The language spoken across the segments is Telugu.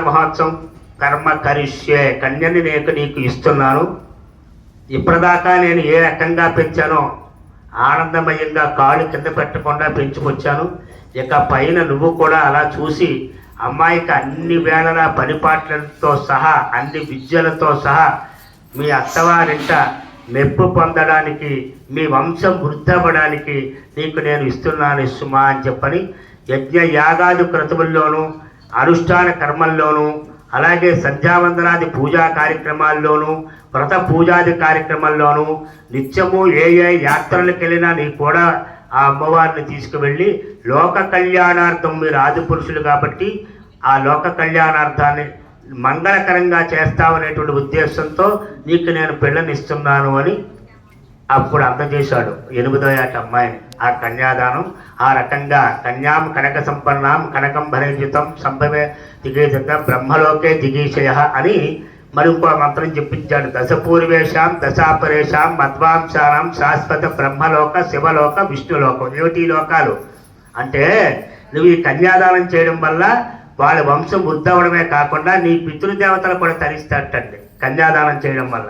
మహోత్సవం కర్మ కరిష్యే కన్యని నీకు ఇస్తున్నాను. ఇప్పటిదాకా నేను ఏ రకంగా పెంచానో ఆనందమయంగా కాళ్ళు కింద పెట్టకుండా పెంచుకొచ్చాను. ఇక పైన నువ్వు కూడా అలా చూసి అమ్మాయికి అన్ని వేళల పనిపాట్లతో సహా అన్ని విద్యలతో సహా మీ అత్తవారింట మెప్పు పొందడానికి మీ వంశం వృద్ధపడానికి నీకు నేను ఇస్తున్నాను సుమా అని చెప్పని యజ్ఞ యాగాది క్రతువుల్లోనూ అనుష్ఠాన కర్మల్లోనూ అలాగే సంధ్యావందనాది పూజా కార్యక్రమాల్లోనూ వ్రత పూజాది కార్యక్రమాల్లోనూ నిత్యము ఏ యాత్రలకు వెళ్ళినా నీ కూడా ఆ అమ్మవారిని తీసుకువెళ్ళి లోక కళ్యాణార్థం మీరు ఆది పురుషులు కాబట్టి ఆ లోక కళ్యాణార్థాన్ని మంగళకరంగా చేస్తామనేటువంటి ఉద్దేశంతో నీకు నేను పిల్లనిస్తున్నాను అని అప్పుడు అందజేశాడు 8వ ఏట అమ్మాయిని. ఆ కన్యాదానం ఆ రకంగా కన్యాం కనక సంపన్నాం కనకం భరేజితం సంభవే దిగేత బ్రహ్మలోకే దిగీశయ అని మరి ఇంకో మంత్రం చెప్పించాడు. దశపూర్వేషాం దశాపరేషాం మధ్వాంశానం శాశ్వత బ్రహ్మలోక శివలోక విష్ణులోకం. ఏమిటి లోకాలు అంటే నువ్వు ఈ కన్యాదానం చేయడం వల్ల వాళ్ళ వంశం వృద్ధవడమే కాకుండా నీ పితృదేవతలు కూడా తరిస్తాటండి కన్యాదానం చేయడం వల్ల.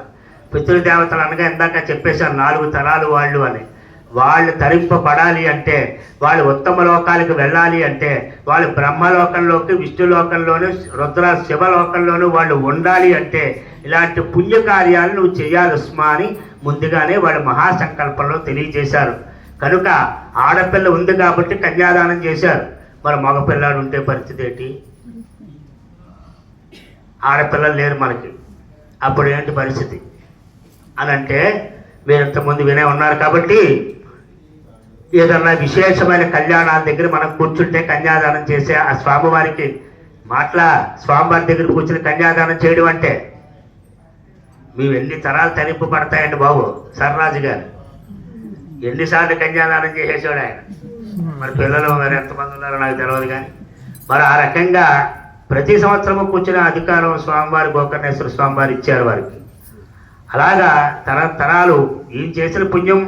పితృదేవతలు అనగా ఇందాక చెప్పేశారు 4 తరాలు వాళ్ళు అని. వాళ్ళు తరింపబడాలి అంటే వాళ్ళు ఉత్తమ లోకాలకు వెళ్ళాలి అంటే వాళ్ళు బ్రహ్మలోకంలోకి విష్ణులోకంలోను రుద్ర శివలోకంలోనూ వాళ్ళు ఉండాలి అంటే ఇలాంటి పుణ్యకార్యాలు నువ్వు చేయాలి ఉస్మా అని ముందుగానే వాళ్ళు మహాసంకల్పంలో తెలియజేశారు. కనుక ఆడపిల్ల ఉంది కాబట్టి కన్యాదానం చేశారు. మరి మగపిల్లాడు ఉంటే పరిస్థితి ఏంటి? ఆడపిల్లలు లేరు మనకి, అప్పుడు ఏంటి పరిస్థితి అని అంటే మీరు ఇంతకుముందు వినే ఉన్నారు. కాబట్టి ఏదన్నా విశేషమైన కళ్యాణాల దగ్గర మనం కూర్చుంటే కన్యాదానం చేసే ఆ స్వామివారికి స్వామివారి దగ్గర కూర్చుని కన్యాదానం చేయడం అంటే మేము ఎన్ని తరాలు తరింపు పడతాయండి బాబు. సర్రాజు గారు ఎన్నిసార్లు కన్యాదానం చేసేసాడు ఆయన. మరి పిల్లలు మరి ఎంతమంది ఉన్నారో నాకు తెలియదు కానీ మరి ఆ రకంగా ప్రతి సంవత్సరము కూర్చున్న అధికారం స్వామివారి గోకర్ణేశ్వర స్వామివారు ఇచ్చారు వారికి. అలాగా తరాలు ఈయన చేసిన పుణ్యం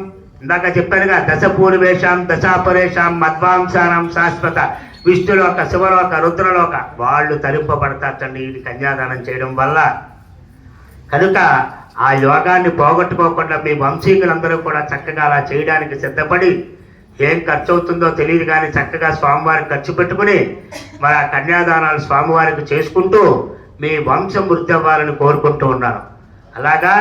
ఇందాక చెప్పానుగా దశపూర్వేషాం దశాపరేషాం మధ్వాంశానం శాశ్వత విష్ణులోక శివలోక రుద్రలోక వాళ్ళు తరింపబడతారండి ఇది కన్యాదానం చేయడం వల్ల. కనుక ఆ యోగాన్ని పోగొట్టుకోకుండా మీ వంశీకులందరూ కూడా చక్కగా అలా చేయడానికి సిద్ధపడి ఏం ఖర్చు అవుతుందో తెలియదు కానీ చక్కగా స్వామివారికి ఖర్చు పెట్టుకుని మరి ఆ కన్యాదానాలు స్వామివారికి చేసుకుంటూ మీ వంశం వృద్ధి అవ్వాలని కోరుకుంటూ ఉన్నాను. అలాగా